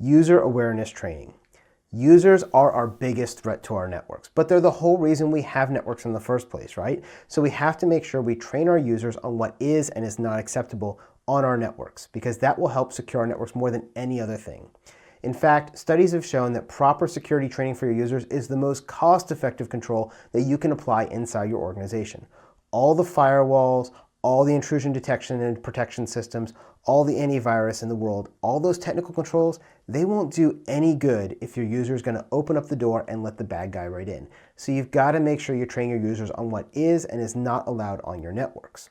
User awareness training. Users are our biggest threat to our networks, but they're the whole reason we have networks in the first place, right? So we have to make sure we train our users on what is and is not acceptable on our networks, because that will help secure our networks more than any other thing. In fact, studies have shown that proper security training for your users is the most cost-effective control that you can apply inside your organization. All the firewalls, all the intrusion detection and protection systems, all the antivirus in the world, all those technical controls, they won't do any good if your user is going to open up the door and let the bad guy right in. So you've got to make sure you train your users on what is and is not allowed on your networks.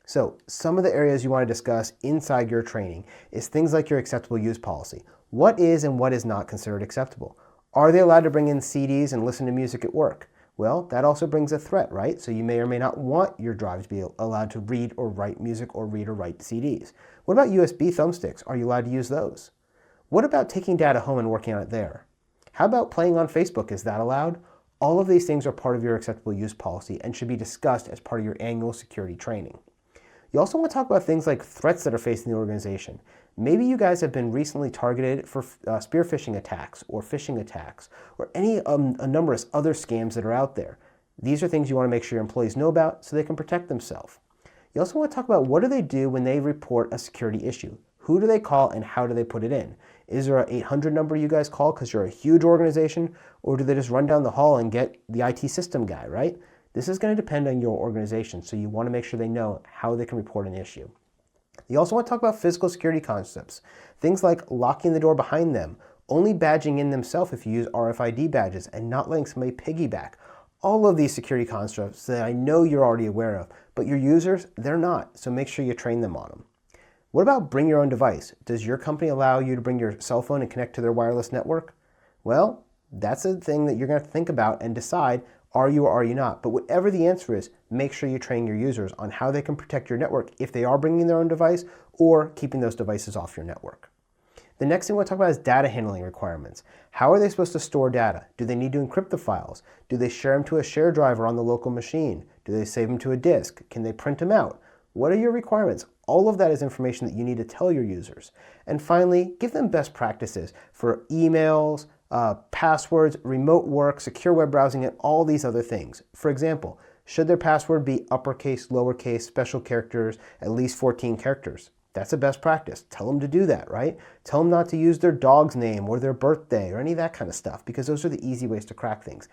So some of the areas you want to discuss inside your training is things like your acceptable use policy. What is and what is not considered acceptable? Are they allowed to bring in CDs and listen to music at work? Well, that also brings a threat, right? So you may or may not want your drives to be allowed to read or write music or read or write CDs. What about USB thumbsticks? Are you allowed to use those? What about taking data home and working on it there? How about playing on Facebook? Is that allowed? All of these things are part of your acceptable use policy and should be discussed as part of your annual security training. You also want to talk about things like threats that are facing the organization. Maybe you guys have been recently targeted for spear phishing attacks or phishing attacks or a number of other scams that are out there. These are things you want to make sure your employees know about so they can protect themselves. You also want to talk about what do they do when they report a security issue. Who do they call and how do they put it in? Is there an 800 number you guys call because you're a huge organization, or do they just run down the hall and get the IT system guy, right? This is going to depend on your organization, so you want to make sure they know how they can report an issue. You also want to talk about physical security concepts. Things like locking the door behind them, only badging in themselves if you use RFID badges, and not letting somebody piggyback. All of these security concepts that I know you're already aware of, but your users, they're not, so make sure you train them on them. What about bring your own device? Does your company allow you to bring your cell phone and connect to their wireless network? Well, that's a thing that you're going to think about and decide, are you or are you not? But whatever the answer is, make sure you train your users on how they can protect your network if they are bringing their own device or keeping those devices off your network. The next thing we'll talk about is data handling requirements. How are they supposed to store data? Do they need to encrypt the files? Do they share them to a share driver on the local machine? Do they save them to a disk? Can they print them out? What are your requirements? All of that is information that you need to tell your users. And finally, give them best practices for emails, passwords, remote work, secure web browsing, and all these other things. For example, should their password be uppercase, lowercase, special characters, at least 14 characters? That's a best practice. Tell them to do that, right? Tell them not to use their dog's name or their birthday or any of that kind of stuff, because those are the easy ways to crack things.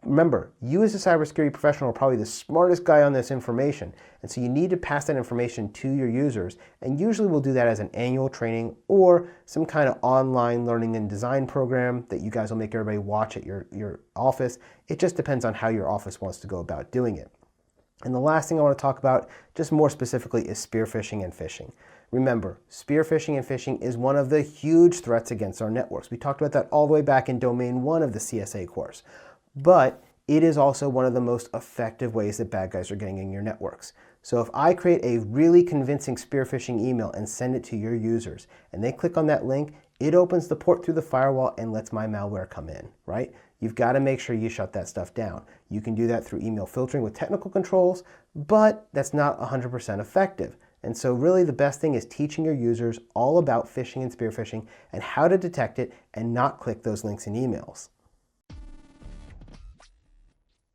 Remember, you as a cybersecurity professional are probably the smartest guy on this information, and so you need to pass that information to your users, and usually we'll do that as an annual training or some kind of online learning and design program that you guys will make everybody watch at your office. It just depends on how your office wants to go about doing it. And the last thing I want to talk about, just more specifically, is spear phishing and phishing. Remember, spear phishing and phishing is one of the huge threats against our networks. We talked about that all the way back in Domain 1 of the CSA course. But it is also one of the most effective ways that bad guys are getting in your networks. So if I create a really convincing spear phishing email and send it to your users, and they click on that link, it opens the port through the firewall and lets my malware come in, right? You've got to make sure you shut that stuff down. You can do that through email filtering with technical controls, but that's not 100% effective. And so really the best thing is teaching your users all about phishing and spear phishing and how to detect it and not click those links in emails.